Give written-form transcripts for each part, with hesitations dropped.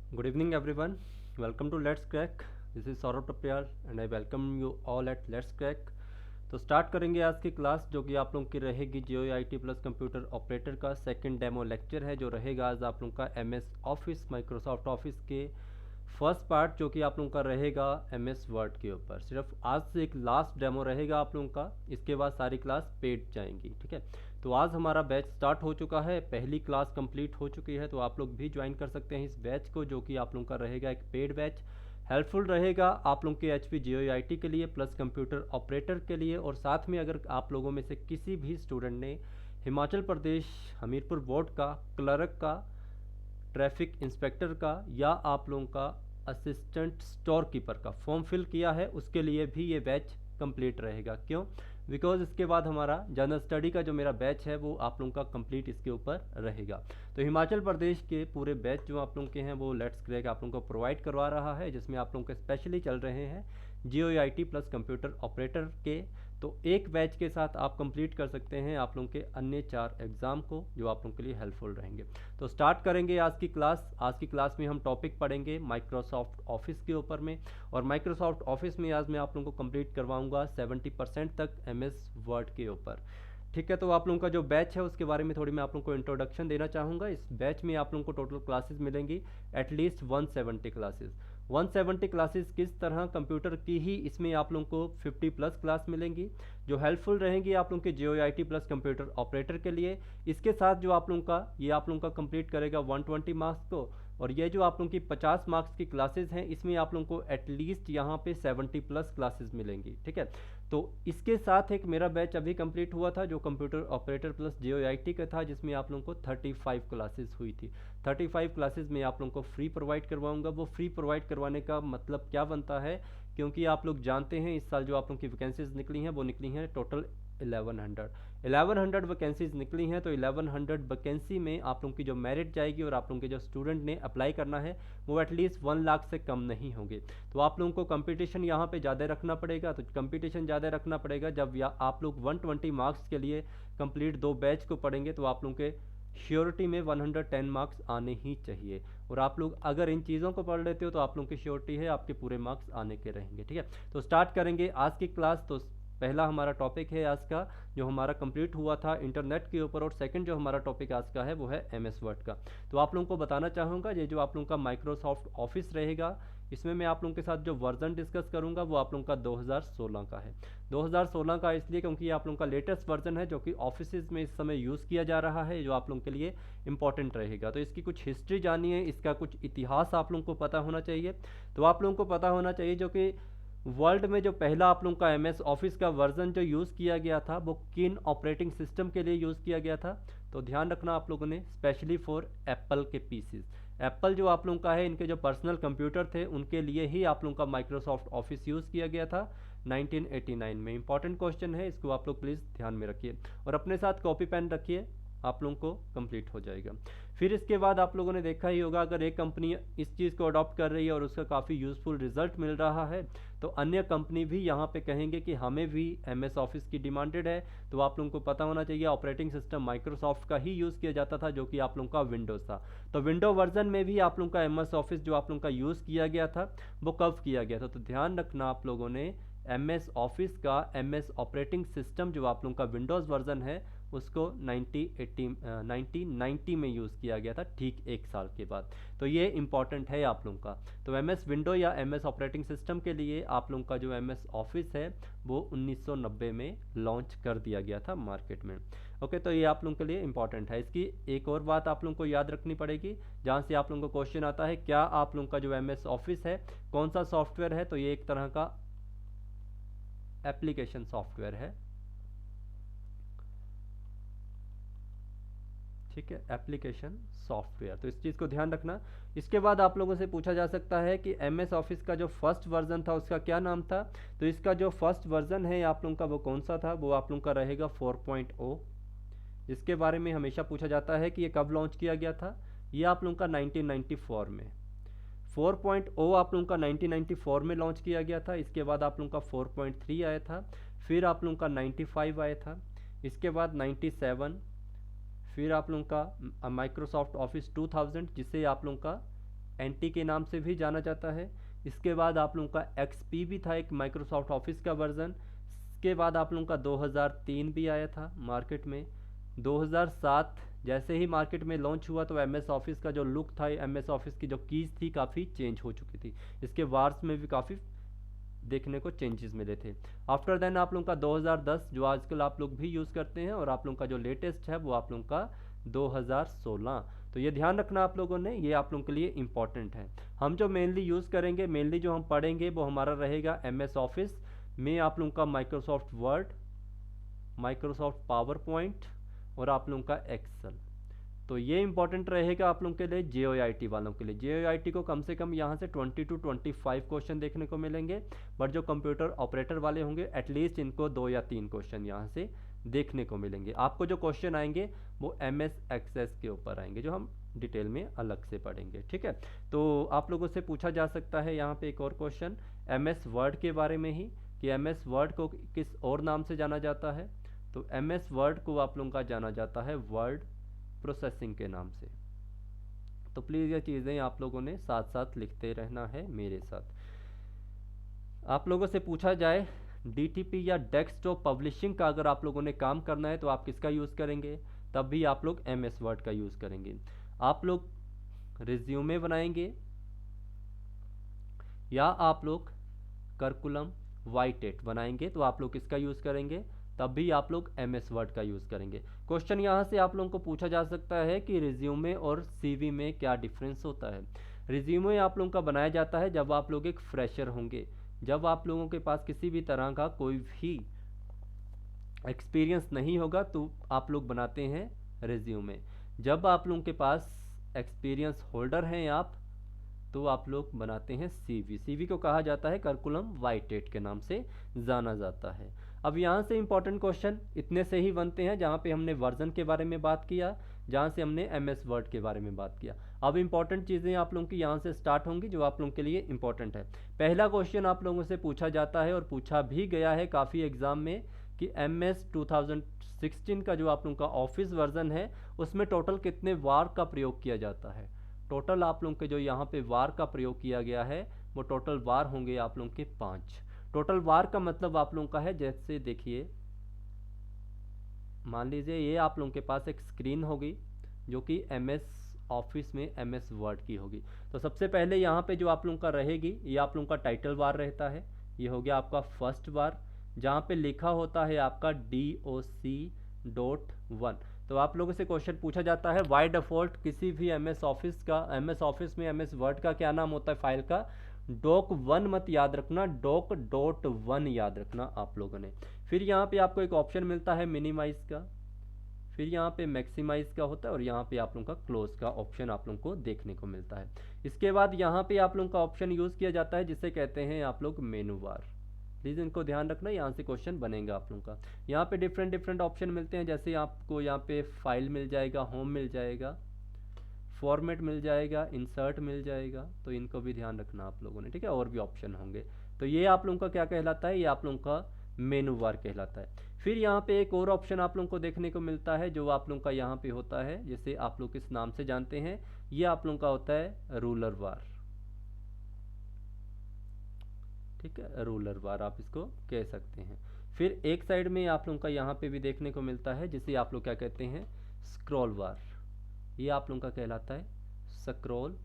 Good evening, everyone. Welcome to Let's Crack. This is Saurabh Tapriyal and I welcome you all at Let's Crack. तो start करेंगे आज की class जो कि आप लोगों की रहेगी Jio I T plus computer operator का सेकंड डेमो लेक्चर है जो रहेगा आज आप लोगों का M S office Microsoft office के फर्स्ट पार्ट जो कि आप लोगों का रहेगा एम एस वर्ड के ऊपर। सिर्फ आज से एक लास्ट डेमो रहेगा आप लोगों का, इसके बाद सारी क्लास पेड जाएंगी। ठीक है, तो आज हमारा बैच स्टार्ट हो चुका है, पहली क्लास कंप्लीट हो चुकी है, तो आप लोग भी ज्वाइन कर सकते हैं इस बैच को जो कि आप लोगों का रहेगा एक पेड बैच। हेल्पफुल रहेगा आप लोगों के H P Jio I T के लिए प्लस कंप्यूटर ऑपरेटर के लिए। और साथ में अगर आप लोगों में से किसी भी स्टूडेंट ने हिमाचल प्रदेश हमीरपुर बोर्ड का क्लर्क का ट्रैफिक इंस्पेक्टर का या आप लोगों का असिस्टेंट स्टोर कीपर का फॉर्म फिल किया है उसके लिए भी ये बैच कंप्लीट रहेगा। क्यों? बिकॉज इसके बाद हमारा जनरल स्टडी का जो मेरा बैच है वो आप लोगों का कंप्लीट इसके ऊपर रहेगा। तो हिमाचल प्रदेश के पूरे बैच जो आप लोगों के हैं वो लेट्स क्रैक आप लोगों को प्रोवाइड करवा रहा है, जिसमें आप लोगों के स्पेशली चल रहे हैं Jio I T plus computer operator के। तो एक बैच के साथ आप कंप्लीट कर सकते हैं आप लोगों के अन्य 4 एग्ज़ाम को जो आप लोगों के लिए हेल्पफुल रहेंगे। तो स्टार्ट करेंगे आज की क्लास। आज की क्लास में हम टॉपिक पढ़ेंगे माइक्रोसॉफ्ट ऑफिस के ऊपर में, और माइक्रोसॉफ्ट ऑफिस में आज मैं आप लोगों को कंप्लीट करवाऊंगा 70% तक एम एस वर्ड के ऊपर। ठीक है, तो आप लोगों का जो बैच है उसके बारे में थोड़ी मैं आप लोगों को इंट्रोडक्शन देना चाहूँगा। इस बैच में आप लोगों को टोटल क्लासेस मिलेंगी एटलीस्ट 170 क्लासेस। 170 क्लासेस किस तरह कंप्यूटर की ही इसमें आप लोगों को 50 प्लस क्लास मिलेंगी जो हेल्पफुल रहेंगी आप लोगों के Jio I T plus computer operator के लिए। इसके साथ जो आप लोगों का ये आप लोगों का कंप्लीट करेगा 120 मार्क्स को, और ये जो आप लोगों की 50 मार्क्स की क्लासेस हैं इसमें आप लोगों को एटलीस्ट यहाँ पे 70 प्लस क्लासेस मिलेंगी। ठीक है, तो इसके साथ एक मेरा बैच अभी कंप्लीट हुआ था जो computer operator plus Jio I T का था, जिसमें आप लोगों को 35 क्लासेस हुई थी। 35 क्लासेस में आप लोगों को फ्री प्रोवाइड करवाऊंगा। वो फ्री प्रोवाइड करवाने का मतलब क्या बनता है, क्योंकि आप लोग जानते हैं इस साल जो आप लोगों की वैकेंसीज निकली हैं वो निकली हैं टोटल 1100 वैकेंसीज निकली हैं। तो 1100 वैकेंसी में आप लोगों की जो मेरिट जाएगी और आप लोगों के जो स्टूडेंट ने अप्लाई करना है वो एटलीस्ट 1 लाख से कम नहीं होंगे। तो आप लोगों को कंपटीशन यहाँ पे ज़्यादा रखना पड़ेगा। तो कंपटीशन ज़्यादा रखना पड़ेगा जब आप लोग 120 मार्क्स के लिए कंप्लीट 2 बैच को पढ़ेंगे, तो आप लोगों के श्योरिटी में 110 मार्क्स आने ही चाहिए। और आप लोग अगर इन चीज़ों को पढ़ लेते हो तो आप लोगों की श्योरिटी है आपके पूरे मार्क्स आने के रहेंगे। ठीक है, तो स्टार्ट करेंगे आज की क्लास। तो पहला हमारा टॉपिक है आज का जो हमारा कंप्लीट हुआ था इंटरनेट के ऊपर, और सेकंड जो हमारा टॉपिक आज का है वो है एम एस वर्ड का। तो आप लोगों को बताना चाहूँगा ये जो आप लोगों का माइक्रोसॉफ्ट ऑफिस रहेगा इसमें मैं आप लोगों के साथ जो वर्जन डिस्कस करूंगा वो आप लोगों का 2016 का है। 2016 का इसलिए क्योंकि ये आप लोगों का लेटेस्ट वर्जन है जो कि ऑफिस में इस समय यूज़ किया जा रहा है, जो आप लोगों के लिए इंपॉर्टेंट रहेगा। तो इसकी कुछ हिस्ट्री जानिए, इसका कुछ इतिहास आप लोगों को पता होना चाहिए। तो आप लोगों को पता होना चाहिए जो कि वर्ल्ड में जो पहला आप लोगों का एम एस ऑफिस का वर्जन जो यूज़ किया गया था वो किन ऑपरेटिंग सिस्टम के लिए यूज़ किया गया था। तो ध्यान रखना आप लोगों ने, स्पेशली फॉर एप्पल के पीसीज। एप्पल जो आप लोगों का है इनके जो पर्सनल कंप्यूटर थे उनके लिए ही आप लोगों का माइक्रोसॉफ्ट ऑफिस यूज़ किया गया था 1989 में। इंपॉर्टेंट क्वेश्चन है, इसको आप लोग प्लीज़ ध्यान में रखिए और अपने साथ कॉपी पेन रखिए, आप लोगों को कंप्लीट हो जाएगा। फिर इसके बाद आप लोगों ने देखा ही होगा अगर एक कंपनी इस चीज़ को अडॉप्ट कर रही है और उसका काफ़ी यूज़फुल रिजल्ट मिल रहा है तो अन्य कंपनी भी यहाँ पे कहेंगे कि हमें भी एम एस ऑफिस की डिमांडेड है। तो आप लोगों को पता होना चाहिए ऑपरेटिंग सिस्टम माइक्रोसॉफ्ट का ही यूज़ किया जाता था जो कि आप लोगों का विंडोज़ था। तो विंडो वर्जन में भी आप लोगों का एम एस ऑफिस जो आप लोगों का यूज़ किया गया था वो कब किया गया था। तो ध्यान रखना आप लोगों ने, एम एस ऑफिस का एम एस ऑपरेटिंग सिस्टम जो आप लोगों का विंडोज़ वर्जन है उसको 1990 में यूज़ किया गया था, ठीक 1 साल के बाद। तो ये इंपॉर्टेंट है आप लोगों का। तो एम एस विंडो या एम एस ऑपरेटिंग सिस्टम के लिए आप लोगों का जो एम एस ऑफिस है वो 1990 में लॉन्च कर दिया गया था मार्केट में। ओके, तो ये आप लोगों के लिए इंपॉर्टेंट है। इसकी एक और बात आप लोगों को याद रखनी पड़ेगी जहाँ से आप लोगों को क्वेश्चन आता है क्या आप लोगों का जो एम एस ऑफिस है कौन सा सॉफ्टवेयर है। तो ये एक तरह का एप्लीकेशन सॉफ्टवेयर है। ठीक है, एप्लीकेशन सॉफ्टवेयर, तो इस चीज़ को ध्यान रखना। इसके बाद आप लोगों से पूछा जा सकता है कि एम एस ऑफिस का जो फर्स्ट वर्जन था उसका क्या नाम था। तो इसका जो फर्स्ट वर्जन है आप लोगों का वो कौन सा था, वो आप लोगों का रहेगा 4.0। इसके बारे में हमेशा पूछा जाता है कि ये कब लॉन्च किया गया था। ये आप लोगों का 1994 में 4.0 आप लोगों का 1994 में लॉन्च किया गया था। इसके बाद आप लोगों का 4.3 आया था, फिर आप लोगों का 95 आया था, इसके बाद 97, फिर आप लोगों का माइक्रोसॉफ्ट ऑफिस 2000 जिसे आप लोगों का NT के नाम से भी जाना जाता है। इसके बाद आप लोगों का XP भी था, एक माइक्रोसॉफ्ट ऑफिस का वर्जन। इसके बाद आप लोगों का 2003 भी आया था मार्केट में। 2007 जैसे ही मार्केट में लॉन्च हुआ तो MS ऑफिस का जो लुक था, MS ऑफिस की जो कीज़ थी काफ़ी चेंज हो चुकी थी। इसके वार्स में भी काफ़ी देखने को चेंजेस मिले थे। आफ्टर देन आप लोगों का 2010 जो आजकल आप लोग भी यूज़ करते हैं, और आप लोगों का जो लेटेस्ट है वो आप लोगों का 2016। तो ये ध्यान रखना आप लोगों ने, ये आप लोगों के लिए इंपॉर्टेंट है। हम जो मेनली यूज़ करेंगे, मेनली जो हम पढ़ेंगे वो हमारा रहेगा MS ऑफिस में आप लोगों का Microsoft word, Microsoft power point और आप लोगों का एक्सेल। तो ये इंपॉर्टेंट रहेगा आप लोगों के लिए, JOIT वालों के लिए। JOIT को कम से कम यहाँ से 20 to 25 क्वेश्चन देखने को मिलेंगे, बट जो कंप्यूटर ऑपरेटर वाले होंगे एटलीस्ट इनको 2 या 3 क्वेश्चन यहाँ से देखने को मिलेंगे। आपको जो क्वेश्चन आएंगे वो MS एक्सेस के ऊपर आएंगे, जो हम डिटेल में अलग से पढ़ेंगे, ठीक है। तो आप लोगों से पूछा जा सकता है यहाँ पे एक और क्वेश्चन MS वर्ड के बारे में ही, कि MS वर्ड को किस और नाम से जाना जाता है। तो MS वर्ड को आप लोगों का जाना जाता है वर्ड प्रोसेसिंग के नाम से। तो प्लीज़ ये चीज़ें आप लोगों ने साथ साथ लिखते रहना है मेरे साथ। आप लोगों से पूछा जाए DTP या डेस्कटॉप पब्लिशिंग का अगर आप लोगों ने काम करना है तो आप किसका यूज़ करेंगे, तब भी आप लोग MS वर्ड का यूज़ करेंगे। आप लोग रिज्यूमे बनाएंगे या आप लोग करिकुलम वाइटेट बनाएंगे तो आप लोग किसका यूज़ करेंगे, तब भी आप लोग MS वर्ड का यूज़ करेंगे। क्वेश्चन यहाँ से आप लोगों को पूछा जा सकता है कि रिज्यूमे और CV में क्या डिफरेंस होता है। रिज्यूमे आप लोगों का बनाया जाता है जब आप लोग एक फ्रेशर होंगे, जब आप लोगों के पास किसी भी तरह का कोई भी एक्सपीरियंस नहीं होगा तो आप लोग बनाते हैं रिज्यूमे। जब आप लोगों के पास एक्सपीरियंस होल्डर हैं आप, तो आप लोग बनाते हैं CV। CV को कहा जाता है करिकुलम वाइटेट के नाम से जाना जाता है। अब यहाँ से इंपॉर्टेंट क्वेश्चन इतने से ही बनते हैं, जहाँ पे हमने वर्जन के बारे में बात किया, जहाँ से हमने MS वर्ड के बारे में बात किया। अब इंपॉर्टेंट चीज़ें आप लोगों की यहाँ से स्टार्ट होंगी जो आप लोगों के लिए इंपॉर्टेंट है। पहला क्वेश्चन आप लोगों से पूछा जाता है और पूछा भी गया है काफ़ी एग्जाम में, कि MS 2016 का जो आप लोगों का ऑफिस वर्जन है उसमें टोटल कितने वार का प्रयोग किया जाता है। टोटल आप लोगों के जो यहाँ पे वार का प्रयोग किया गया है वो टोटल वार होंगे आप लोगों के 5। टोटल वार का मतलब आप लोगों का है, जैसे देखिए मान लीजिए ये आप लोगों के पास एक स्क्रीन होगी जो कि MS ऑफिस में MS वर्ड की होगी। तो सबसे पहले यहाँ पे जो आप लोगों का रहेगी ये आप लोगों का टाइटल वार रहता है, ये हो गया आपका फर्स्ट वार, जहाँ पे लिखा होता है आपका DOC.1। तो आप लोगों से क्वेश्चन पूछा जाता है बाय डिफ़ॉल्ट किसी भी MS ऑफिस में MS वर्ड का क्या नाम होता है फाइल का, doc1 मत याद रखना, doc.1 याद रखना आप लोगों ने। फिर यहाँ पे आपको एक ऑप्शन मिलता है मिनिमाइज का, फिर यहाँ पे मैक्सिमाइज का होता है, और यहाँ पे आप लोगों का क्लोज का ऑप्शन आप लोगों को देखने को मिलता है। इसके बाद यहाँ पे आप लोगों का ऑप्शन यूज़ किया जाता है जिसे कहते हैं आप लोग मेनू बार। प्लीज़ इनको ध्यान रखना, यहाँ से क्वेश्चन बनेगा आप लोगों का। यहाँ पे डिफरेंट ऑप्शन मिलते हैं, जैसे आपको यहाँ पे फाइल मिल जाएगा, होम मिल जाएगा, फॉर्मेट मिल जाएगा, इंसर्ट मिल जाएगा, तो इनको भी ध्यान रखना आप लोगों ने, ठीक है। और भी ऑप्शन होंगे। तो ये आप लोगों का क्या कहलाता है, ये आप लोगों का मेनू बार कहलाता है। फिर यहाँ पे एक और ऑप्शन आप लोगों को देखने को मिलता है जो आप लोगों का यहाँ पे होता है, जैसे आप लोग किस नाम से जानते हैं, ये आप लोगों का होता है रूलर बार, ठीक है, रूलर बार आप इसको कह सकते हैं। फिर एक साइड में आप लोगों का यहाँ पे भी देखने को मिलता है जिसे आप लोग क्या कहते हैं, स्क्रॉल बार, ये आप लोगों का कहलाता है स्क्रॉल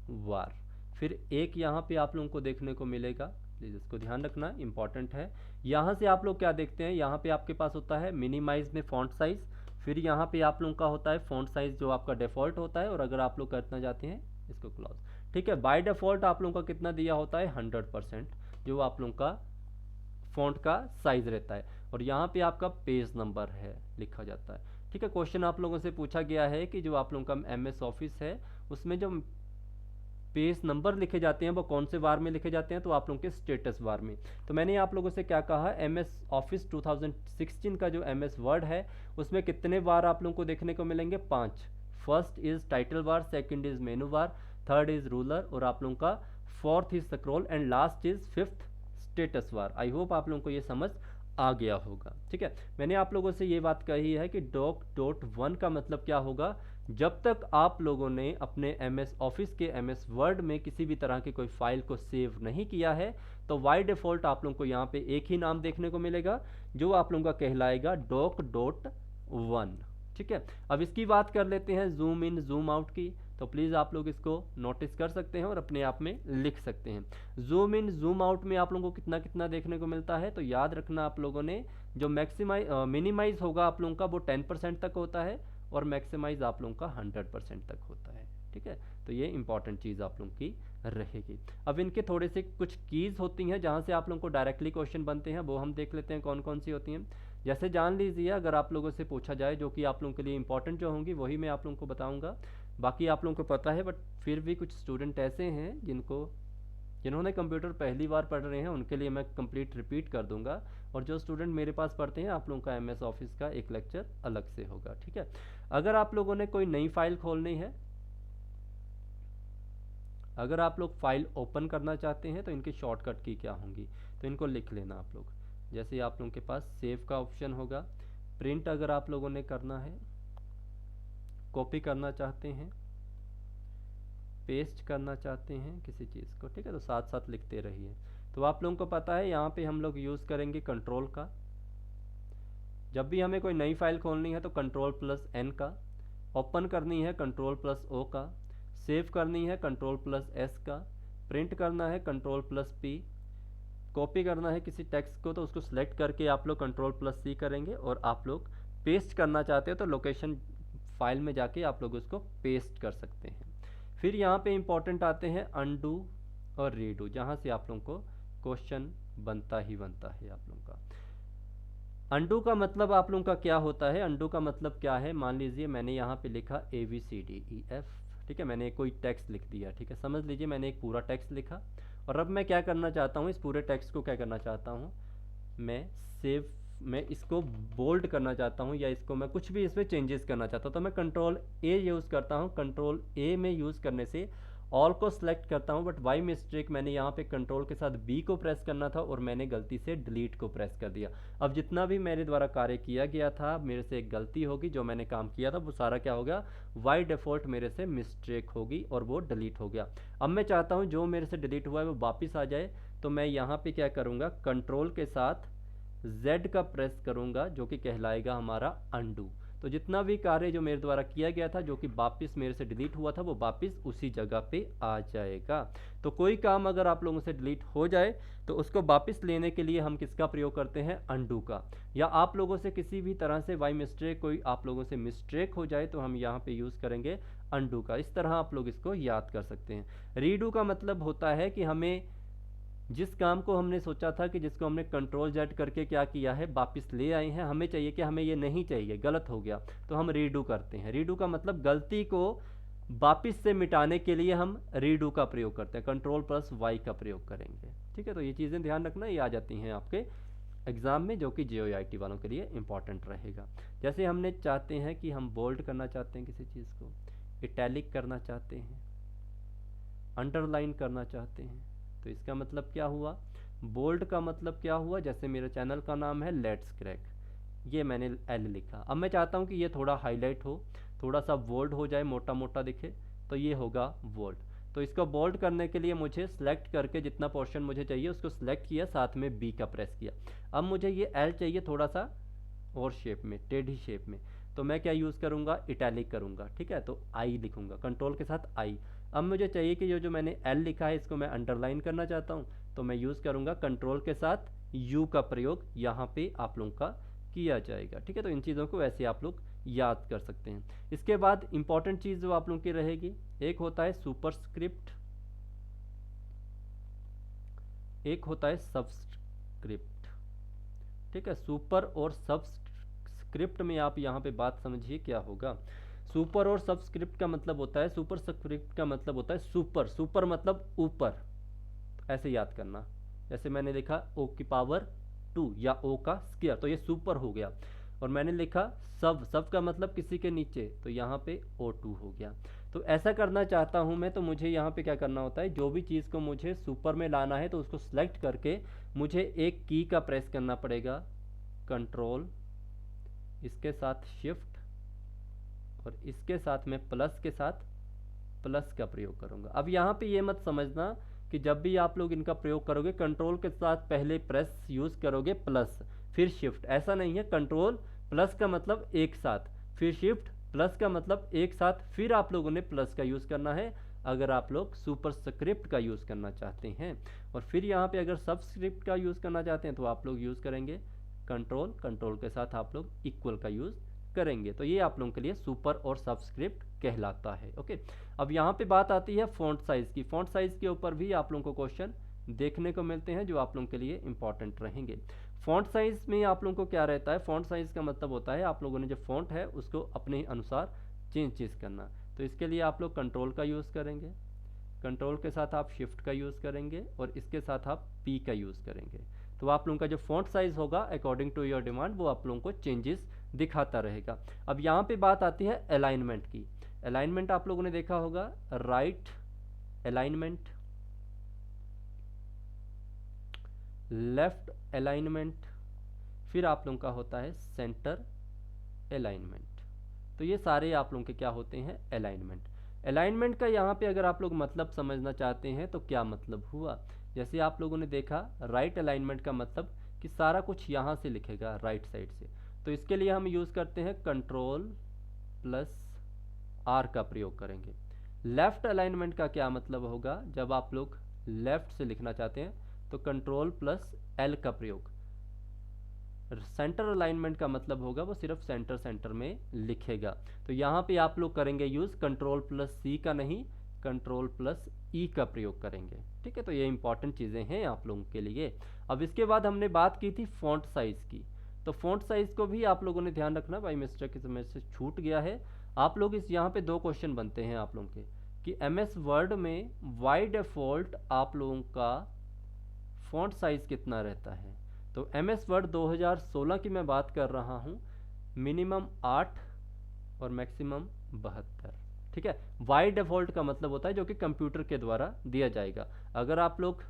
बार। फिर एक यहाँ पे आप लोगों को देखने को मिलेगा, प्लीज़ इसको ध्यान रखना, इंपॉर्टेंट है। यहाँ से आप लोग क्या देखते हैं, यहाँ पे आपके पास होता है मिनिमाइज में फॉन्ट साइज, फिर यहाँ पे आप लोगों का होता है फॉन्ट साइज जो आपका डिफ़ॉल्ट होता है, और अगर आप लोग करना चाहते हैं इसको क्लोज, ठीक है। बाय डिफ़ॉल्ट आप लोगों का कितना दिया होता है 100% जो आप लोगों का फॉन्ट का साइज रहता है, और यहाँ पे आपका पेज नंबर है लिखा जाता है, ठीक है। क्वेश्चन आप लोगों से पूछा गया है कि जो आप लोगों का MS ऑफिस है उसमें जो पेज नंबर लिखे जाते हैं वो कौन से बार में लिखे जाते हैं, तो आप लोगों के स्टेटस बार में। तो मैंने आप लोगों से क्या कहा, MS ऑफिस 2016 का जो MS वर्ड है उसमें कितने बार आप लोगों को देखने को मिलेंगे, 5। First is title bar, second is menu bar, third is ruler, और आप लोगों का fourth is scroll, and last is fifth status bar. I hope आप लोगों को ये समझ आ गया होगा, ठीक है। मैंने आप लोगों से ये बात कही है कि doc.1 का मतलब क्या होगा, जब तक आप लोगों ने अपने MS ऑफिस के MS वर्ड में किसी भी तरह की कोई फाइल को सेव नहीं किया है, तो बाय डिफ़ॉल्ट आप लोगों को यहाँ पे एक ही नाम देखने को मिलेगा, जो आप लोगों का कहलाएगा doc.1। ठीक है, अब इसकी बात कर लेते हैं जूम इन जूम आउट की। तो प्लीज़ आप लोग इसको नोटिस कर सकते हैं और अपने आप में लिख सकते हैं। जूम इन जूम आउट में आप लोगों को कितना कितना देखने को मिलता है, तो याद रखना आप लोगों ने, जो मिनिमाइज होगा आप लोगों का वो 10% तक होता है, और मैक्सिमाइज आप लोगों का 100% तक होता है। ठीक है, तो ये इंपॉर्टेंट चीज़ आप लोगों की रहेगी। अब इनके थोड़े से कुछ कीज़ होती हैं जहाँ से आप लोगों को डायरेक्टली क्वेश्चन बनते हैं, वो हम देख लेते हैं कौन कौन सी होती हैं। जैसे जान लीजिए, अगर आप लोगों से पूछा जाए, जो कि आप लोगों के लिए इंपॉर्टेंट जो होंगी वही मैं आप लोगों को बताऊंगा, बाकी आप लोगों को पता है, बट फिर भी कुछ स्टूडेंट ऐसे हैं जिन्होंने कंप्यूटर पहली बार पढ़ रहे हैं, उनके लिए मैं कंप्लीट रिपीट कर दूंगा। और जो स्टूडेंट मेरे पास पढ़ते हैं, आप लोगों का MS ऑफिस का एक लेक्चर अलग से होगा। ठीक है, अगर आप लोगों ने कोई नई फाइल खोलनी है, अगर आप लोग फाइल ओपन करना चाहते हैं, तो इनकी शॉर्टकट की क्या होंगी, तो इनको लिख लेना आप लोग। जैसे आप लोगों के पास सेव का ऑप्शन होगा, प्रिंट अगर आप लोगों ने करना है, कॉपी करना चाहते हैं, पेस्ट करना चाहते हैं किसी चीज़ को, ठीक है, तो साथ साथ लिखते रहिए। तो आप लोगों को पता है यहाँ पे हम लोग यूज़ करेंगे कंट्रोल का। जब भी हमें कोई नई फाइल खोलनी है तो Ctrl+N का, ओपन करनी है Ctrl+O का, सेव करनी है Ctrl+S का, प्रिंट करना है Ctrl+P, कॉपी करना है किसी टेक्स्ट को तो उसको सिलेक्ट करके आप लोग Ctrl+C करेंगे, और आप लोग पेस्ट करना चाहते हो तो लोकेशन फाइल में जाके आप लोग उसको पेस्ट कर सकते हैं। फिर यहाँ पे इंपॉर्टेंट आते हैं अनडू और रीडू, जहाँ से आप लोगों को क्वेश्चन बनता ही बनता है आप लोगों का। अनडू का मतलब आप लोगों का क्या होता है, अनडू का मतलब क्या है, मान लीजिए मैंने यहाँ पे लिखा ABCDEF, ठीक है, मैंने कोई टेक्स्ट लिख दिया। ठीक है, समझ लीजिए मैंने एक पूरा टेक्स्ट लिखा, और अब मैं क्या करना चाहता हूँ, इस पूरे टेक्स्ट को क्या करना चाहता हूँ, मैं इसको बोल्ड करना चाहता हूँ, या इसको मैं कुछ भी इसमें चेंजेस करना चाहता हूँ, तो मैं Ctrl+A यूज़ करता हूँ। Ctrl+A में यूज़ करने से ऑल को सिलेक्ट करता हूँ, बट बाई मिस्टेक मैंने यहाँ पे कंट्रोल के साथ B को प्रेस करना था और मैंने गलती से डिलीट को प्रेस कर दिया। अब जितना भी मेरे द्वारा कार्य किया गया था, मेरे से एक गलती होगी, जो मैंने काम किया था वो सारा क्या होगा, बाई डिफ़ॉल्ट मेरे से मिस्टेक होगी और वो डिलीट हो गया। अब मैं चाहता हूँ जो मेरे से डिलीट हुआ है वो वापस आ जाए, तो मैं यहाँ पे क्या करूँगा, कंट्रोल के साथ Z का प्रेस करूँगा, जो कि कहलाएगा हमारा अनडू। तो जितना भी कार्य जो मेरे द्वारा किया गया था, जो कि वापस मेरे से डिलीट हुआ था, वो वापस उसी जगह पे आ जाएगा। तो कोई काम अगर आप लोगों से डिलीट हो जाए तो उसको वापस लेने के लिए हम किसका प्रयोग करते हैं, अनडू का। या आप लोगों से किसी भी तरह से बाई मिस्टेक कोई आप लोगों से मिस्टेक हो जाए तो हम यहाँ पे यूज़ करेंगे अनडू का। इस तरह आप लोग इसको याद कर सकते हैं। रीडू का मतलब होता है कि हमें जिस काम को हमने सोचा था कि जिसको हमने Ctrl+Z करके क्या किया है, वापस ले आए हैं, हमें चाहिए कि हमें ये नहीं चाहिए, गलत हो गया, तो हम रीडू करते हैं। रीडू का मतलब गलती को वापस से मिटाने के लिए हम रीडू का प्रयोग करते हैं, Ctrl+Y का प्रयोग करेंगे। ठीक है, तो ये चीज़ें ध्यान रखना, ये आ जाती हैं आपके एग्ज़ाम में, जो कि JOIT वालों के लिए इंपॉर्टेंट रहेगा। जैसे हमने चाहते हैं कि हम बोल्ड करना चाहते हैं किसी चीज़ को, इटैलिक करना चाहते हैं, अंडरलाइन करना चाहते हैं, तो इसका मतलब क्या हुआ, बोल्ड का मतलब क्या हुआ, जैसे मेरे चैनल का नाम है लेट्स क्रैक, ये मैंने L लिखा। अब मैं चाहता हूँ कि ये थोड़ा हाईलाइट हो, थोड़ा सा बोल्ड हो जाए, मोटा मोटा दिखे, तो ये होगा बोल्ड। तो इसको बोल्ड करने के लिए मुझे सेलेक्ट करके जितना पोर्शन मुझे चाहिए उसको सिलेक्ट किया, साथ में B का प्रेस किया। अब मुझे ये L चाहिए थोड़ा सा और शेप में, टेढ़ी शेप में, तो मैं क्या यूज़ करूँगा, इटैलिक करूँगा। ठीक है, तो I लिखूँगा, कंट्रोल के साथ I। अब मुझे चाहिए कि जो मैंने L लिखा है इसको मैं अंडरलाइन करना चाहता हूँ, तो मैं यूज़ करूँगा कंट्रोल के साथ U का प्रयोग, यहाँ पे आप लोगों का किया जाएगा। ठीक है, तो इन चीज़ों को ऐसे आप लोग याद कर सकते हैं। इसके बाद इंपॉर्टेंट चीज़ जो आप लोगों की रहेगी, एक होता है सुपरस्क्रिप्ट, एक होता है सबस्क्रिप्ट। ठीक है, सुपर और सबस्क्रिप्ट में आप यहाँ पे बात समझिए क्या होगा। सुपर और सबस्क्रिप्ट का मतलब होता है, सुपर स्क्रिप्ट का मतलब होता है सुपर, सुपर मतलब ऊपर, ऐसे याद करना। जैसे मैंने लिखा O⁻² या O का स्क्वायर, तो ये सुपर हो गया। और मैंने लिखा सब का मतलब किसी के नीचे, तो यहाँ पे O2 हो गया। तो ऐसा करना चाहता हूँ मैं, तो मुझे यहाँ पे क्या करना होता है, जो भी चीज़ को मुझे सुपर में लाना है तो उसको सिलेक्ट करके मुझे एक की का प्रेस करना पड़ेगा, कंट्रोल, इसके साथ शिफ्ट और इसके साथ मैं प्लस के साथ प्लस का प्रयोग करूंगा। अब यहाँ पे ये मत समझना कि जब भी आप लोग इनका प्रयोग करोगे कंट्रोल के साथ पहले प्रेस यूज़ करोगे प्लस फिर शिफ्ट, ऐसा नहीं है। कंट्रोल प्लस का मतलब एक साथ, फिर शिफ्ट प्लस का मतलब एक साथ, फिर आप लोगों ने प्लस का यूज़ करना है अगर आप लोग सुपरस्क्रिप्ट का यूज़ करना चाहते हैं। और फिर यहाँ पे अगर सबस्क्रिप्ट का यूज़ करना चाहते हैं तो आप लोग यूज़ करेंगे कंट्रोल, कंट्रोल के साथ आप लोग इक्वल का यूज़ करेंगे। तो ये आप लोगों के लिए सुपर और सबस्क्रिप्ट कहलाता है। ओके, अब यहाँ पे बात आती है फ़ॉन्ट साइज़ की। फ़ॉन्ट साइज़ के ऊपर भी आप लोगों को क्वेश्चन देखने को मिलते हैं जो आप लोगों के लिए इंपॉर्टेंट रहेंगे। फ़ॉन्ट साइज़ में आप लोगों को क्या रहता है, फ़ॉन्ट साइज़ का मतलब होता है आप लोगों ने जो फ़ॉन्ट है उसको अपने अनुसार चेंज करना। तो इसके लिए आप लोग कंट्रोल का यूज़ करेंगे, कंट्रोल के साथ आप शिफ्ट का यूज़ करेंगे और इसके साथ आप पी का यूज़ करेंगे। तो आप लोगों का जो फ़ॉन्ट साइज़ होगा अकॉर्डिंग टू योर डिमांड वो आप लोगों को चेंजेस दिखाता रहेगा। अब यहाँ पे बात आती है अलाइनमेंट की। अलाइनमेंट आप लोगों ने देखा होगा, राइट अलाइनमेंट, लेफ्ट अलाइनमेंट, फिर आप लोगों का होता है सेंटर अलाइनमेंट। तो ये सारे आप लोगों के क्या होते हैं, अलाइनमेंट। अलाइनमेंट का यहाँ पे अगर आप लोग मतलब समझना चाहते हैं तो क्या मतलब हुआ, जैसे आप लोगों ने देखा राइट अलाइनमेंट का मतलब कि सारा कुछ यहाँ से लिखेगा राइट साइड से। तो इसके लिए हम यूज़ करते हैं कंट्रोल प्लस आर का प्रयोग करेंगे। लेफ्ट अलाइनमेंट का क्या मतलब होगा, जब आप लोग लेफ्ट से लिखना चाहते हैं तो कंट्रोल प्लस एल का प्रयोग। सेंटर अलाइनमेंट का मतलब होगा वो सिर्फ सेंटर सेंटर में लिखेगा। तो यहाँ पे आप लोग करेंगे यूज़ कंट्रोल प्लस सी का नहीं, कंट्रोल प्लस ई का प्रयोग करेंगे। ठीक है, तो ये इंपॉर्टेंट चीज़ें हैं आप लोगों के लिए। अब इसके बाद हमने बात की थी फ़ॉन्ट साइज़ की। तो फ़ॉन्ट साइज़ को भी आप लोगों ने ध्यान रखना, बाई मिस्टेक की समय से छूट गया है। आप लोग इस यहाँ पे दो क्वेश्चन बनते हैं आप लोगों के कि MS वर्ड में बाय डिफ़ॉल्ट आप लोगों का फ़ॉन्ट साइज़ कितना रहता है। तो MS वर्ड 2016 की मैं बात कर रहा हूँ, मिनिमम 8 और मैक्सिमम 72। ठीक है, बाय डिफ़ॉल्ट का मतलब होता है जो कि कंप्यूटर के द्वारा दिया जाएगा। अगर आप लोग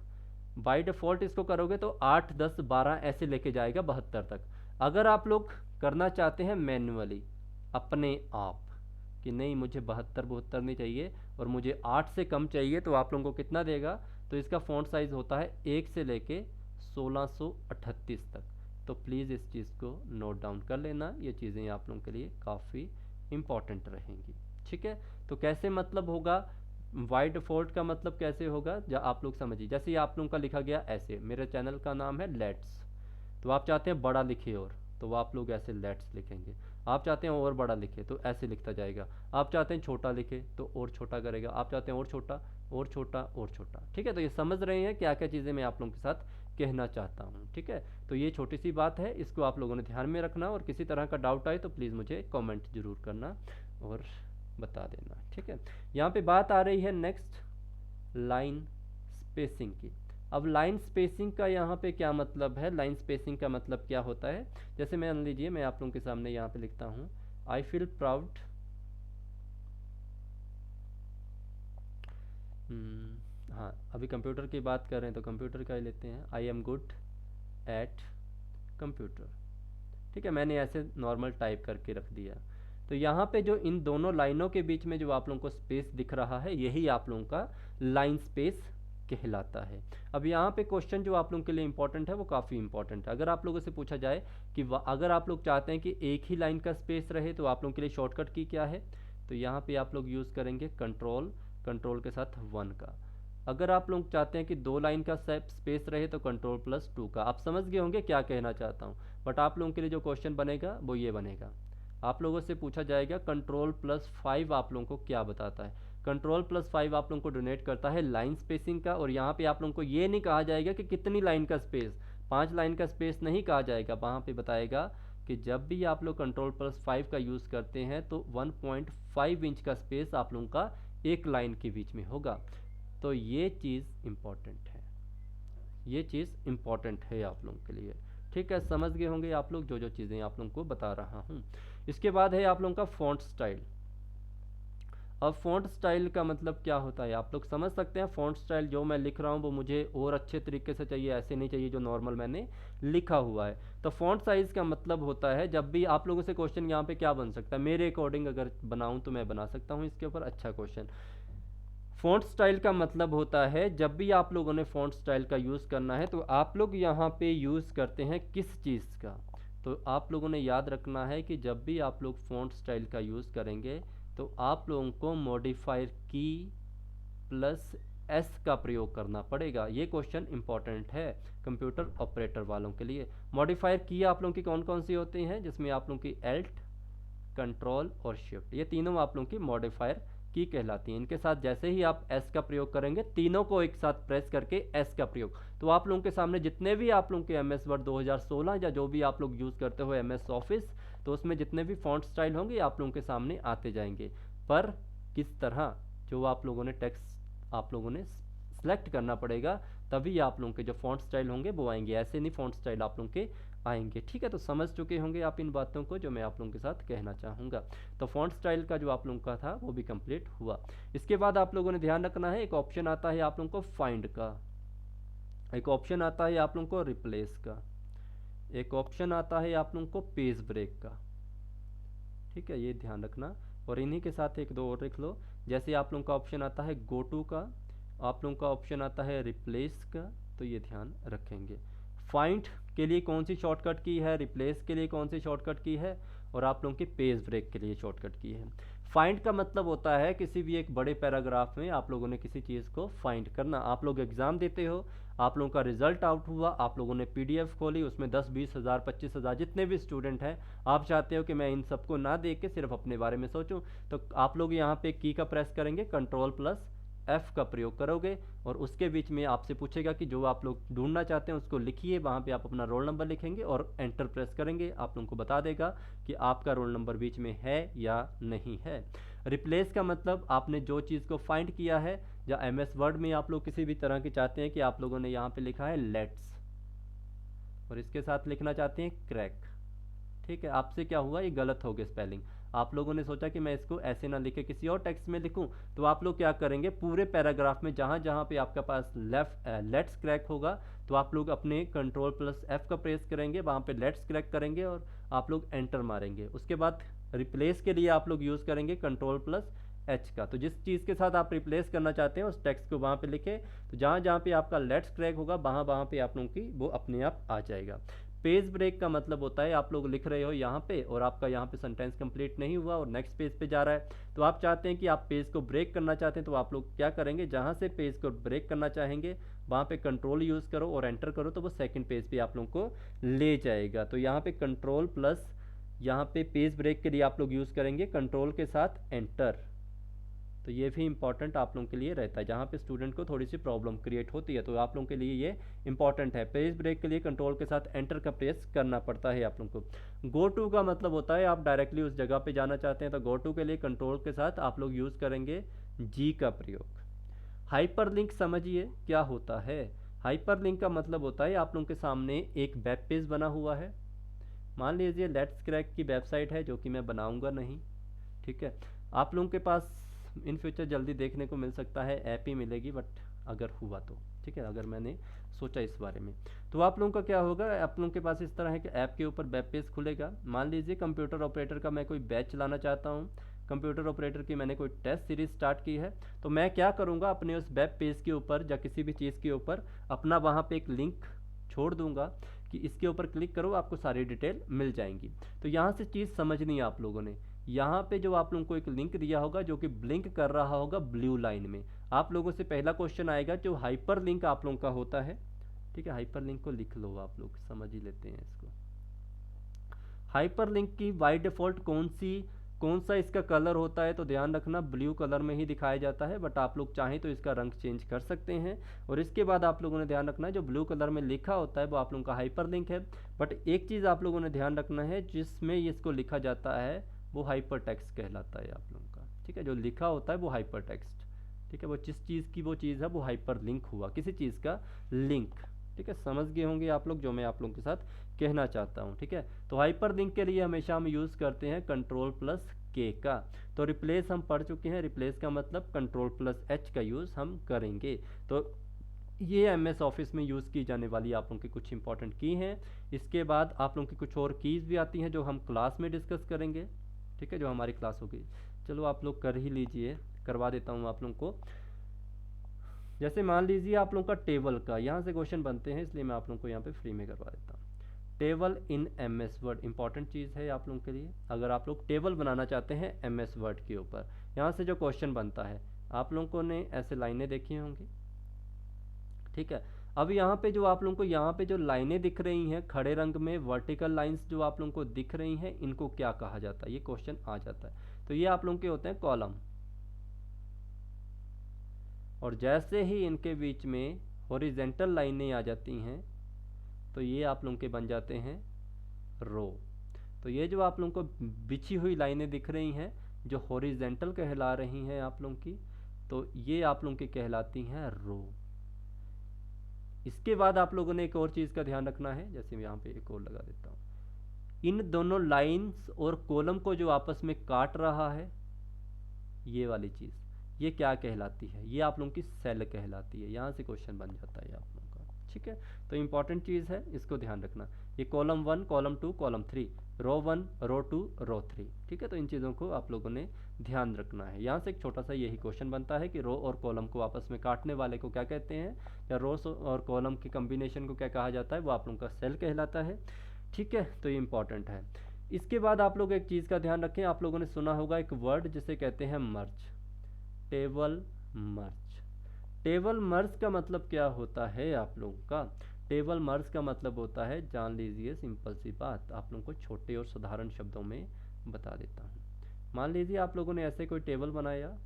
बाय डिफ़ॉल्ट इसको करोगे तो 8, 10, 12 ऐसे लेके जाएगा 72 तक। अगर आप लोग करना चाहते हैं मैन्युअली अपने आप कि नहीं मुझे 72 नहीं चाहिए और मुझे 8 से कम चाहिए, तो आप लोगों को कितना देगा, तो इसका फ़ॉन्ट साइज़ होता है 1 से लेके 1638 तक। तो प्लीज़ इस चीज़ को नोट डाउन कर लेना, ये चीज़ें आप लोगों के लिए काफ़ी इम्पॉर्टेंट रहेंगी। ठीक है, तो कैसे मतलब होगा, बाय डिफ़ॉल्ट का मतलब कैसे होगा जब आप लोग समझिए। जैसे आप लोगों का लिखा गया ऐसे, मेरे चैनल का नाम है लेट्स, तो आप चाहते हैं बड़ा लिखे और तो आप लोग ऐसे लेट्स लिखेंगे। आप चाहते हैं और बड़ा लिखे तो ऐसे लिखता जाएगा। आप चाहते हैं छोटा लिखे तो और छोटा करेगा। आप चाहते हैं और छोटा और छोटा और छोटा। ठीक है, तो ये समझ रहे हैं क्या क्या चीज़ें मैं आप लोगों के साथ कहना चाहता हूँ। ठीक है, तो ये छोटी सी बात है, इसको आप लोगों ने ध्यान में रखना और किसी तरह का डाउट आए तो प्लीज़ मुझे कमेंट ज़रूर करना और बता देना। ठीक है, यहाँ पे बात आ रही है नेक्स्ट लाइन स्पेसिंग की। अब लाइन स्पेसिंग का यहाँ पे क्या मतलब है, लाइन स्पेसिंग का मतलब क्या होता है, जैसे मान लीजिए मैं आप लोगों के सामने यहाँ पे लिखता हूँ आई फील प्राउड, हाँ अभी कंप्यूटर की बात कर रहे हैं तो कंप्यूटर का ही लेते हैं, I am good at computer. ठीक है, मैंने ऐसे नॉर्मल टाइप करके रख दिया। तो यहाँ पे जो इन दोनों लाइनों के बीच में जो आप लोगों को स्पेस दिख रहा है यही आप लोगों का लाइन स्पेस कहलाता है। अब यहाँ पे क्वेश्चन जो आप लोगों के लिए इंपॉर्टेंट है वो काफ़ी इंपॉर्टेंट है। अगर आप लोगों से पूछा जाए कि अगर आप लोग चाहते हैं कि एक ही लाइन का स्पेस रहे तो आप लोगों के लिए शॉर्टकट की क्या है, तो यहाँ पे आप लोग यूज़ करेंगे कंट्रोल, कंट्रोल के साथ 1 का। अगर आप लोग चाहते हैं कि 2 लाइन का स्पेस रहे तो कंट्रोल प्लस 2 का। आप समझ गए होंगे क्या कहना चाहता हूँ, बट आप लोगों के लिए जो क्वेश्चन बनेगा वो ये बनेगा। आप लोगों से पूछा जाएगा कंट्रोल प्लस 5 आप लोगों को क्या बताता है। कंट्रोल प्लस 5 आप लोगों को डोनेट करता है लाइन स्पेसिंग का, और यहाँ पे आप लोगों को ये नहीं कहा जाएगा कि कितनी लाइन का स्पेस, 5 लाइन का स्पेस नहीं कहा जाएगा। वहाँ पे बताएगा कि जब भी आप लोग कंट्रोल प्लस 5 का यूज़ करते हैं तो 1.5 इंच का स्पेस आप लोगों का एक लाइन के बीच में होगा। तो ये चीज़ इम्पॉर्टेंट है, ये चीज़ इम्पॉर्टेंट है आप लोगों के लिए। ठीक है, समझ गए होंगे आप लोग जो जो चीज़ें आप लोगों को बता रहा हूँ। इसके बाद है आप लोगों का फ़ॉन्ट स्टाइल। अब फ़ॉन्ट स्टाइल का मतलब क्या होता है आप लोग समझ सकते हैं। फ़ॉन्ट स्टाइल जो मैं लिख रहा हूँ वो मुझे और अच्छे तरीके से चाहिए, ऐसे नहीं चाहिए जो नॉर्मल मैंने लिखा हुआ है। तो फ़ॉन्ट साइज़ का मतलब होता है, जब भी आप लोगों से क्वेश्चन यहाँ पे क्या बन सकता है, मेरे अकॉर्डिंग अगर बनाऊँ तो मैं बना सकता हूँ इसके ऊपर अच्छा क्वेश्चन। फ़ॉन्ट स्टाइल का मतलब होता है जब भी आप लोगों ने फ़ॉन्ट स्टाइल का यूज़ करना है तो आप लोग यहाँ पे यूज़ करते हैं किस चीज़ का। तो आप लोगों ने याद रखना है कि जब भी आप लोग फ़ॉन्ट स्टाइल का यूज़ करेंगे तो आप लोगों को मॉडिफायर की प्लस एस का प्रयोग करना पड़ेगा। ये क्वेश्चन इंपॉर्टेंट है कंप्यूटर ऑपरेटर वालों के लिए। मॉडिफायर की आप लोगों की कौन कौन सी होती हैं, जिसमें आप लोगों की एल्ट, कंट्रोल और शिफ्ट, ये तीनों आप लोगों की मॉडिफायर की कहलाती हैं। इनके साथ जैसे ही आप एस का प्रयोग करेंगे, तीनों को एक साथ प्रेस करके एस का प्रयोग, तो आप लोगों के सामने जितने भी आप लोगों के एम एस वर्ड 2016 या जो भी आप लोग यूज़ करते हो एम एस ऑफिस, तो उसमें जितने भी फॉन्ट स्टाइल होंगे आप लोगों के सामने आते जाएंगे। पर किस तरह, जो आप लोगों ने टेक्स्ट आप लोगों ने सेलेक्ट करना पड़ेगा, तभी आप लोगों के जो फॉन्ट स्टाइल होंगे वो आएंगे, ऐसे नहीं फॉन्ट स्टाइल आप लोगों के आएंगे। ठीक है, तो समझ चुके होंगे आप इन बातों को जो मैं आप लोगों के साथ कहना चाहूँगा। तो फॉन्ट स्टाइल का जो आप लोगों का था वो भी कंप्लीट हुआ। इसके बाद आप लोगों ने ध्यान रखना है, एक ऑप्शन आता है आप लोगों को फाइंड का, एक ऑप्शन आता है आप लोगों को रिप्लेस का, एक ऑप्शन आता है आप लोगों को पेज ब्रेक का। ठीक है, ये ध्यान रखना। और इन्हीं के साथ एक दो और लिख लो, जैसे आप लोगों का ऑप्शन आता है गो टू का, आप लोगों का ऑप्शन आता है रिप्लेस का, तो ये ध्यान रखेंगे। फाइंड के लिए कौन सी शॉर्टकट की है, रिप्लेस के लिए कौन सी शॉर्टकट की है, और आप लोगों की पेज ब्रेक के लिए शॉर्टकट की है। फाइंड का मतलब होता है किसी भी एक बड़े पैराग्राफ में आप लोगों ने किसी चीज़ को फाइंड करना। आप लोग एग्ज़ाम देते हो, आप लोगों का रिजल्ट आउट हुआ, आप लोगों ने पीडीएफ खोली, उसमें 10-20 हज़ार 25 हज़ार जितने भी स्टूडेंट हैं, आप चाहते हो कि मैं इन सबको ना देख के सिर्फ अपने बारे में सोचूं, तो आप लोग यहाँ पे की का प्रेस करेंगे, कंट्रोल प्लस एफ का प्रयोग करोगे, और उसके बीच में आपसे पूछेगा कि जो आप लोग ढूंढना चाहते हैं उसको लिखिए, वहाँ पे आप अपना रोल नंबर लिखेंगे और एंटर प्रेस करेंगे, आप लोगों को बता देगा कि आपका रोल नंबर बीच में है या नहीं है। रिप्लेस का मतलब आपने जो चीज़ को फाइंड किया है, या एम एस वर्ड में आप लोग किसी भी तरह की चाहते हैं कि आप लोगों ने यहाँ पे लिखा है लेट्स, और इसके साथ लिखना चाहते हैं क्रैक। ठीक है, आपसे क्या हुआ, ये गलत हो गया स्पेलिंग, आप लोगों ने सोचा कि मैं इसको ऐसे ना लिखे किसी और टेक्स्ट में लिखूं, तो आप लोग क्या करेंगे, पूरे पैराग्राफ में जहां जहां पे आपके पास लेट्स क्रैक होगा, तो आप लोग अपने कंट्रोल प्लस एफ का प्रेस करेंगे, वहां पे लेट्स क्रैक करेंगे और आप लोग एंटर मारेंगे। उसके बाद रिप्लेस के लिए आप लोग यूज़ करेंगे कंट्रोल प्लस एच का, तो जिस चीज़ के साथ आप रिप्लेस करना चाहते हैं उस टेक्स्ट को वहाँ पे लिखे, तो जहाँ जहाँ पे आपका लेट्स क्रैक होगा वहाँ वहाँ पे आप लोगों की वो अपने आप आ जाएगा। पेज ब्रेक का मतलब होता है आप लोग लिख रहे हो यहाँ पे, और आपका यहाँ पे सेंटेंस कंप्लीट नहीं हुआ और नेक्स्ट पेज पे जा रहा है, तो आप चाहते हैं कि आप पेज को ब्रेक करना चाहते हैं, तो आप लोग क्या करेंगे, जहाँ से पेज को ब्रेक करना चाहेंगे वहाँ पे कंट्रोल यूज़ करो और एंटर करो, तो वो सेकंड पेज पे आप लोगों को ले जाएगा। तो यहाँ पे कंट्रोल प्लस, यहाँ पे पेज ब्रेक के लिए आप लोग यूज़ करेंगे कंट्रोल के साथ एंटर, तो ये भी इंपॉर्टेंट आप लोगों के लिए रहता है, जहाँ पे स्टूडेंट को थोड़ी सी प्रॉब्लम क्रिएट होती है, तो आप लोगों के लिए ये इंपॉर्टेंट है। पेज ब्रेक के लिए कंट्रोल के साथ एंटर का प्रेस करना पड़ता है आप लोगों को। गो टू का मतलब होता है आप डायरेक्टली उस जगह पे जाना चाहते हैं, तो गो टू के लिए कंट्रोल के साथ आप लोग यूज़ करेंगे जी का प्रयोग। हाइपरलिंक समझिए क्या होता है। हाइपरलिंक का मतलब होता है आप लोगों के सामने एक वेब पेज बना हुआ है, मान लीजिए लेट्स क्रैक की वेबसाइट है, जो कि मैं बनाऊंगा नहीं, ठीक है, आप लोगों के पास इन फ्यूचर जल्दी देखने को मिल सकता है, ऐप ही मिलेगी, बट अगर हुआ तो ठीक है, अगर मैंने सोचा इस बारे में, तो आप लोगों का क्या होगा, आप लोगों के पास इस तरह है कि ऐप के ऊपर वेब पेज खुलेगा। मान लीजिए कंप्यूटर ऑपरेटर का मैं कोई बैच चलाना चाहता हूँ, कंप्यूटर ऑपरेटर की मैंने कोई टेस्ट सीरीज स्टार्ट की है, तो मैं क्या करूँगा, अपने उस वेब पेज के ऊपर या किसी भी चीज़ के ऊपर अपना वहाँ पे एक लिंक छोड़ दूंगा कि इसके ऊपर क्लिक करो, आपको सारी डिटेल मिल जाएंगी। तो यहाँ से चीज़ समझनी है आप लोगों ने, यहाँ पे जो आप लोगों को एक लिंक दिया होगा जो कि ब्लिंक कर रहा होगा ब्लू लाइन में, आप लोगों से पहला क्वेश्चन आएगा जो हाइपर लिंक आप लोगों का होता है। ठीक है, हाइपर लिंक को लिख लो, आप लोग समझ ही लेते हैं इसको। हाइपर लिंक की बाय डिफ़ॉल्ट कौन सा इसका कलर होता है, तो ध्यान रखना ब्लू कलर में ही दिखाया जाता है, बट आप लोग चाहें तो इसका रंग चेंज कर सकते हैं। और इसके बाद आप लोगों ने ध्यान रखना है जो ब्लू कलर में लिखा होता है वो आप लोगों का हाइपर लिंक है, बट एक चीज़ आप लोगों ने ध्यान रखना है, जिसमें इसको लिखा जाता है वो हाइपर टेक्स्ट कहलाता है आप लोगों का। ठीक है, जो लिखा होता है वो हाइपर टेक्स्ट, ठीक है, वो जिस चीज़ की वो चीज़ है वो हाइपर लिंक हुआ, किसी चीज़ का लिंक। ठीक है, समझ गए होंगे आप लोग जो मैं आप लोगों के साथ कहना चाहता हूँ। ठीक है, तो हाइपर लिंक के लिए हमेशा हम यूज़ करते हैं कंट्रोल प्लस के का। तो रिप्लेस हम पढ़ चुके हैं, रिप्लेस का मतलब कंट्रोल प्लस एच का यूज़ हम करेंगे। तो ये एमएस ऑफिस में यूज़ की जाने वाली आप लोगों की कुछ इंपॉर्टेंट की हैं। इसके बाद आप लोगों की कुछ और कीज़ भी आती हैं जो हम क्लास में डिस्कस करेंगे, ठीक है, जो हमारी क्लास होगी। चलो आप लोग कर ही लीजिए, करवा देता हूँ आप लोगों को। जैसे मान लीजिए आप लोगों का टेबल का यहाँ से क्वेश्चन बनते हैं, इसलिए मैं आप लोगों को यहाँ पे फ्री में करवा देता हूँ। Table in M S Word important चीज़ है आप लोगों के लिए। अगर आप लोग टेबल बनाना चाहते हैं एम एस वर्ड के ऊपर, यहाँ से जो क्वेश्चन बनता है आप लोगों ने ऐसे लाइनें देखी होंगी, ठीक है। अब यहाँ पे जो आप लोगों को यहाँ पे जो लाइनें दिख रही हैं खड़े रंग में, वर्टिकल लाइंस जो आप लोगों को दिख रही हैं, इनको क्या कहा जाता है, ये क्वेश्चन आ जाता है। तो ये आप लोगों के होते हैं कॉलम, और जैसे ही इनके बीच में हॉरिजेंटल लाइनें आ जाती हैं तो ये आप लोगों के बन जाते हैं रो। तो ये जो आप लोगों को बिछी हुई लाइनें दिख रही हैं जो हॉरिजेंटल कहला रही हैं आप लोगों की, तो ये आप लोगों की कहलाती हैं रो। इसके बाद आप लोगों ने एक और चीज़ का ध्यान रखना है, जैसे मैं यहाँ पे एक और लगा देता हूँ, इन दोनों लाइंस और कॉलम को जो आपस में काट रहा है, ये वाली चीज़, ये क्या कहलाती है, ये आप लोगों की सेल कहलाती है। यहाँ से क्वेश्चन बन जाता है आप लोगों का, ठीक है। तो इंपॉर्टेंट चीज़ है, इसको ध्यान रखना। ये कॉलम 1, कॉलम 2, कॉलम 3, रो 1, रो 2, रो 3, ठीक है। तो इन चीज़ों को आप लोगों ने ध्यान रखना है। यहाँ से एक छोटा सा यही क्वेश्चन बनता है कि रो और कॉलम को आपस में काटने वाले को क्या कहते हैं, या रो और कॉलम के कम्बिनेशन को क्या कहा जाता है, वो आप लोगों का सेल कहलाता है, ठीक है। तो ये इंपॉर्टेंट है। इसके बाद आप लोग एक चीज़ का ध्यान रखें, आप लोगों ने सुना होगा एक वर्ड जिसे कहते हैं मर्ज, टेबल मर्ज। टेबल मर्ज का मतलब क्या होता है आप लोगों का, टेबल मर्ज का मतलब होता है, जान लीजिए, सिंपल सी बात, आप लोगों को छोटे और साधारण शब्दों में बता देता हूँ। मान लीजिए आप लोगों ने ऐसे कोई टेबल बनाया,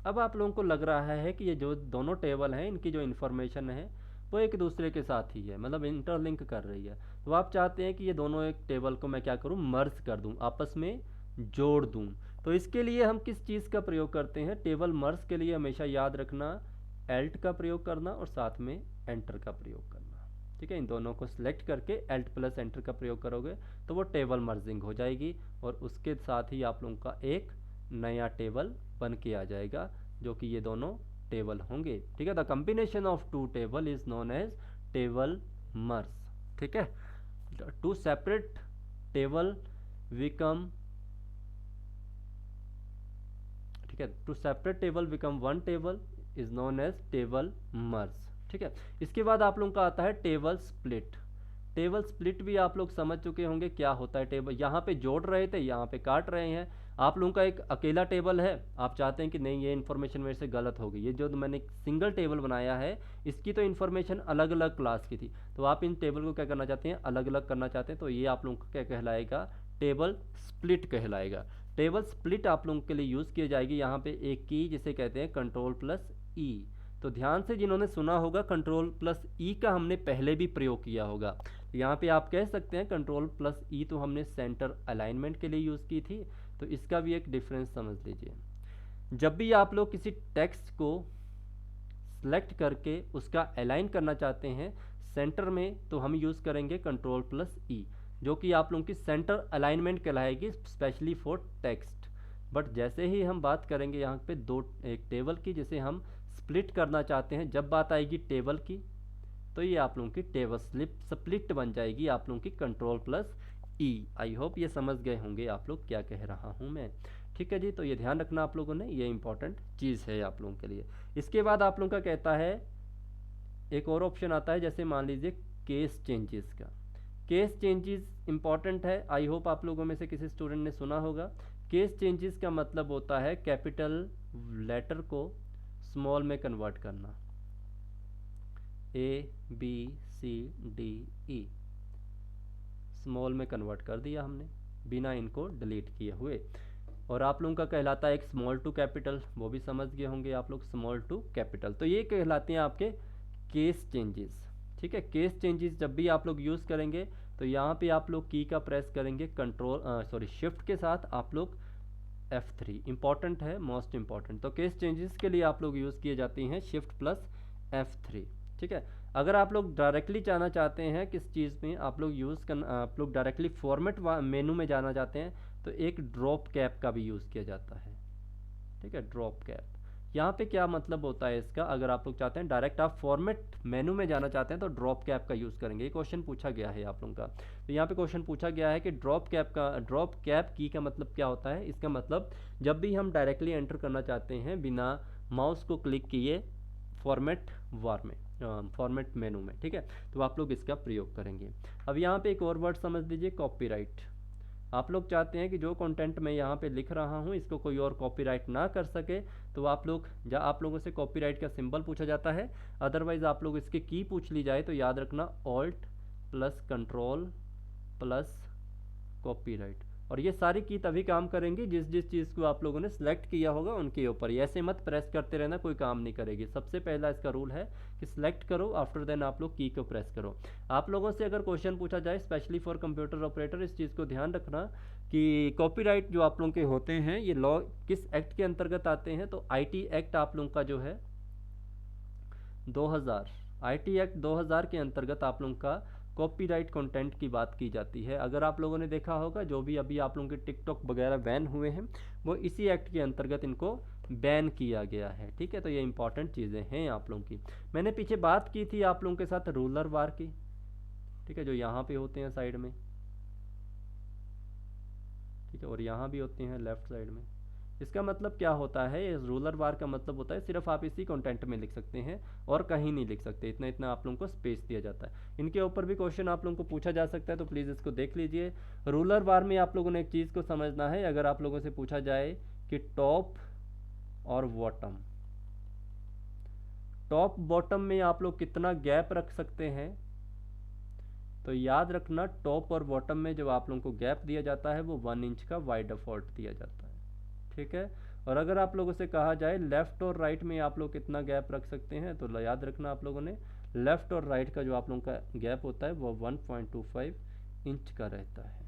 अब आप लोगों को लग रहा है कि ये जो दोनों टेबल हैं इनकी जो इन्फॉर्मेशन है वो एक दूसरे के साथ ही है, मतलब इंटरलिंक कर रही है। तो आप चाहते हैं कि ये दोनों एक टेबल को मैं क्या करूं, मर्ज कर दूं, आपस में जोड़ दूं। तो इसके लिए हम किस चीज़ का प्रयोग करते हैं, टेबल मर्ज के लिए हमेशा याद रखना एल्ट का प्रयोग करना और साथ में एंटर का प्रयोग करना, ठीक है। इन दोनों को सिलेक्ट करके एल्ट प्लस एंटर का प्रयोग करोगे तो वो टेबल मर्जिंग हो जाएगी, और उसके साथ ही आप लोगों का एक नया टेबल बन के आ जाएगा, जो कि ये दोनों टेबल होंगे, ठीक है। The combination of two table is known as table merge, ठीक है। टू सेपरेट टेबल बिकम, ठीक है, two separate table become one table is known as table merge, ठीक है। इसके बाद आप लोगों का आता है टेबल स्प्लिट। टेबल स्प्लिट भी आप लोग समझ चुके होंगे क्या होता है। टेबल यहाँ पे जोड़ रहे थे, यहाँ पे काट रहे हैं। आप लोगों का एक अकेला टेबल है, आप चाहते हैं कि नहीं ये इन्फॉर्मेशन मेरे से गलत हो गई, ये जो मैंने एक सिंगल टेबल बनाया है इसकी तो इन्फॉर्मेशन अलग अलग क्लास की थी, तो आप इन टेबल को क्या करना चाहते हैं, अलग अलग करना चाहते हैं, तो ये आप लोगों का क्या कहलाएगा, टेबल स्प्लिट कहलाएगा। टेबल स्प्लिट आप लोगों के लिए यूज़ की जाएगी यहाँ पे एक की जिसे कहते हैं कंट्रोल प्लस ई। तो ध्यान से जिन्होंने सुना होगा कंट्रोल प्लस ई का हमने पहले भी प्रयोग किया होगा, तो यहाँ पे आप कह सकते हैं कंट्रोल प्लस ई तो हमने सेंटर अलाइनमेंट के लिए यूज़ की थी, तो इसका भी एक डिफरेंस समझ लीजिए। जब भी आप लोग किसी टेक्स्ट को सेलेक्ट करके उसका अलाइन करना चाहते हैं सेंटर में, तो हम यूज़ करेंगे कंट्रोल प्लस ई, जो कि आप लोगों की सेंटर अलाइनमेंट कहलाएगी स्पेशली फॉर टेक्स्ट। बट जैसे ही हम बात करेंगे यहाँ पे एक टेबल की जिसे हम स्प्लिट करना चाहते हैं, जब बात आएगी टेबल की तो ये आप लोगों की टेबल स्प्लिट बन जाएगी आप लोगों की control plus E. I hope ये समझ गए होंगे आप लोग क्या कह रहा हूँ मैं, ठीक है जी। तो ये ध्यान रखना आप लोगों ने, ये इंपॉर्टेंट चीज़ है आप लोगों के लिए। इसके बाद आप लोगों का कहता है एक और ऑप्शन आता है, जैसे मान लीजिए केस चेंजेस का। केस चेंजेस इंपॉर्टेंट है, आई होप आप लोगों में से किसी स्टूडेंट ने सुना होगा। केस चेंजेस का मतलब होता है कैपिटल लेटर को स्मॉल में कन्वर्ट करना, A B C D E, small में कन्वर्ट कर दिया हमने बिना इनको डिलीट किए हुए। और आप लोगों का कहलाता है एक स्मॉल टू कैपिटल, वो भी समझ गए होंगे आप लोग, स्मॉल टू कैपिटल। तो ये कहलाते हैं आपके केस चेंजेस, ठीक है। केस चेंजेस जब भी आप लोग यूज़ करेंगे तो यहाँ पे आप लोग की का प्रेस करेंगे शिफ्ट के साथ आप लोग F3, इंपॉर्टेंट है, मोस्ट इंपॉर्टेंट। तो केस चेंजेस के लिए आप लोग यूज़ किए जाती हैं शिफ्ट प्लस F3, ठीक है। अगर आप लोग डायरेक्टली जाना चाहते हैं किस चीज़ में, आप लोग आप लोग डायरेक्टली फॉर्मेट मेनू में जाना चाहते हैं, तो एक ड्रॉप कैप का भी यूज़ किया जाता है। ठीक है, ड्रॉप कैप यहाँ पे क्या मतलब होता है इसका, अगर आप लोग चाहते हैं डायरेक्ट आप फॉर्मेट मेनू में जाना चाहते हैं तो ड्रॉप कैप का यूज़ करेंगे। ये क्वेश्चन पूछा गया है आप लोगों का। तो यहाँ पे क्वेश्चन पूछा गया है कि ड्रॉप कैप की का मतलब क्या होता है। इसका मतलब जब भी हम डायरेक्टली एंटर करना चाहते हैं बिना माउस को क्लिक किए फॉर्मेट वार में, फॉर्मेट मेनू में, ठीक है, तो आप लोग इसका प्रयोग करेंगे। अब यहाँ पे एक और वर्ड समझ लीजिए, कॉपीराइट। आप लोग चाहते हैं कि जो कंटेंट मैं यहाँ पे लिख रहा हूँ इसको कोई और कॉपीराइट ना कर सके, तो आप लोगों से कॉपीराइट का सिंबल पूछा जाता है। अदरवाइज आप लोग इसकी की पूछ ली जाए तो याद रखना alt plus control plus copyright. और ये सारी की तभी काम करेंगी जिस जिस चीज़ को आप लोगों ने सिलेक्ट किया होगा उनके ऊपर। ऐसे मत प्रेस करते रहना, कोई काम नहीं करेगी। सबसे पहला इसका रूल है कि सिलेक्ट करो, आफ्टर देन आप लोग की को प्रेस करो। आप लोगों से अगर क्वेश्चन पूछा जाए स्पेशली फॉर कंप्यूटर ऑपरेटर, इस चीज़ को ध्यान रखना कि कॉपीराइट जो आप लोगों के होते हैं ये लॉ किस एक्ट के अंतर्गत आते हैं। तो आईटी एक्ट आप लोगों का जो है 2000, आईटी एक्ट 2000 के अंतर्गत आप लोगों का कॉपीराइट कंटेंट की बात की जाती है। अगर आप लोगों ने देखा होगा जो भी अभी आप लोगों के टिकटॉक वगैरह बैन हुए हैं वो इसी एक्ट के अंतर्गत इनको बैन किया गया है। ठीक है, तो ये इंपॉर्टेंट चीज़ें हैं आप लोगों की। मैंने पीछे बात की थी आप लोगों के साथ रूलर बार की, ठीक है, जो यहाँ पे होते हैं साइड में, ठीक है, और यहाँ भी होते हैं लेफ्ट साइड में। इसका मतलब क्या होता है, इस रूलर बार का मतलब होता है सिर्फ आप इसी कंटेंट में लिख सकते हैं और कहीं नहीं लिख सकते, इतना इतना आप लोगों को स्पेस दिया जाता है। इनके ऊपर भी क्वेश्चन आप लोगों को पूछा जा सकता है, तो प्लीज़ इसको देख लीजिए। रूलर बार में आप लोगों ने एक चीज़ को समझना है, अगर आप लोगों से पूछा जाए कि टॉप और बॉटम, टॉप बॉटम में आप लोग कितना गैप रख सकते हैं, तो याद रखना टॉप और बॉटम में जो आप लोगों को गैप दिया जाता है वो 1 इंच का बाय डिफॉल्ट दिया जाता है। ठीक है, और अगर आप लोगों से कहा जाए लेफ़्ट और राइट में आप लोग कितना गैप रख सकते हैं, तो याद रखना आप लोगों ने लेफ़्ट और राइट का जो आप लोगों का गैप होता है वो 1.25 इंच का रहता है।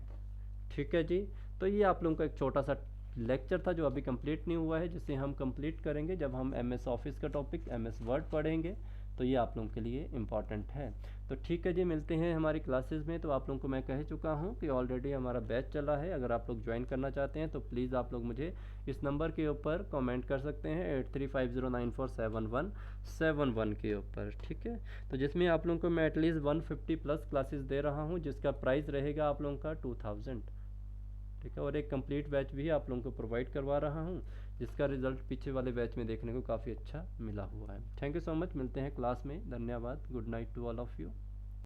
ठीक है जी, तो ये आप लोगों का एक छोटा सा लेक्चर था जो अभी कंप्लीट नहीं हुआ है, जिसे हम कंप्लीट करेंगे जब हम एमएस ऑफिस का टॉपिक एमएस वर्ड पढ़ेंगे, तो ये आप लोगों के लिए इम्पॉर्टेंट है। तो ठीक है जी, मिलते हैं हमारी क्लासेस में। तो आप लोगों को मैं कह चुका हूँ कि ऑलरेडी हमारा बैच चला है, अगर आप लोग ज्वाइन करना चाहते हैं तो प्लीज़ आप लोग मुझे इस नंबर के ऊपर कमेंट कर सकते हैं 8350947171 के ऊपर। ठीक है, तो जिसमें आप लोगों को मैं एटलीस्ट 150 प्लस क्लासेस दे रहा हूँ, जिसका प्राइस रहेगा आप लोगों का 2000। ठीक है, और एक कंप्लीट बैच भी आप लोगों को प्रोवाइड करवा रहा हूँ, जिसका रिजल्ट पीछे वाले बैच में देखने को काफ़ी अच्छा मिला हुआ है। थैंक यू सो मच, मिलते हैं क्लास में। धन्यवाद, good night to all of you.